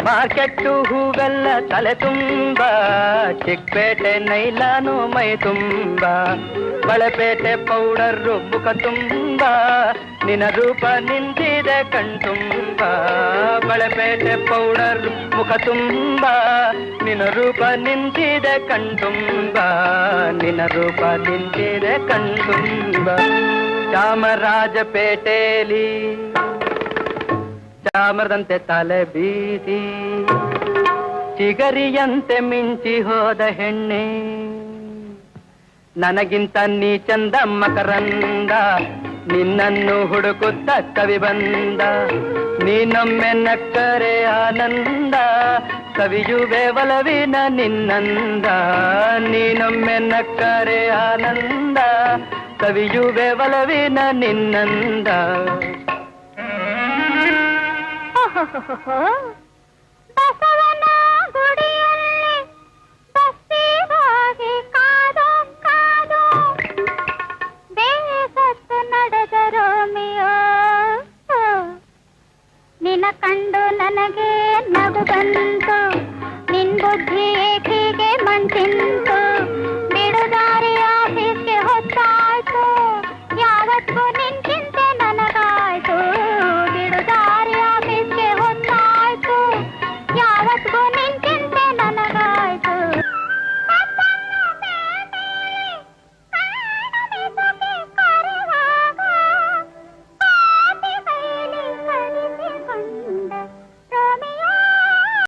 Market ಹೂವೆಲ್ಲ ತಲೆ ತುಂಬ, ಚಿಕ್ಕಪೇಟೆ ನೈಲಾನು ಮೈ ತುಂಬ, ಬಳೆಪೇಟೆ ಪೌಡರು ಮುಖ ತುಂಬ, ನಿನ್ನ ರೂಪ ನಿಂತಿದೆ ಕಣ್ತುಂಬ. ಬಳೆಪೇಟೆ ಪೌಡರ್ ಮುಖ ತುಂಬ, ನಿನ್ನ ರೂಪ ನಿಂತಿದೆ ಕಣ್ತುಂಬ, ನಿನ್ನ ರೂಪ ನಿಂತಿದೆ ಕಣ್ತುಂಬ. ಚಾಮರಾಜಪೇಟೆಯಲ್ಲಿ ಚಾಮರದಂತೆ ತಲೆ ಬೀಸಿ, ಚಿಗರಿಯಂತೆ ಮಿಂಚಿ ಹೋದ ಹೆಣ್ಣೆ, ನನಗಿಂತ ನೀ ಚಂದ ಮಕರಂದ, ನಿನ್ನನ್ನು ಹುಡುಕುತ್ತ ಕವಿ ಬಂದ, ನೀನೊಮ್ಮೆ ನಕ್ಕರೆ ಆನಂದ, ಕವಿಯುವೆ ಒಲವಿನ ನಿನ್ನಂದ, ನೀನೊಮ್ಮೆ ನಕ್ಕರೆ ಆನಂದ, ಕವಿಯುವೆ ಒಲವಿನ ನಿನ್ನಂದ. ಬಸವನ ಗುಡಿಯಲ್ಲಿ ಬಸ್ಸಿಗಾಗಿ ಕಾದು ಕಾದು ಬೇಸತ್ತು ನಡೆದ ರೋಮಿಯೋ, ನಿನ್ನ ಕಂಡು ನನಗೆ ನಗು ಬಂತು, ನಿನ್ ಬುದ್ಧಿ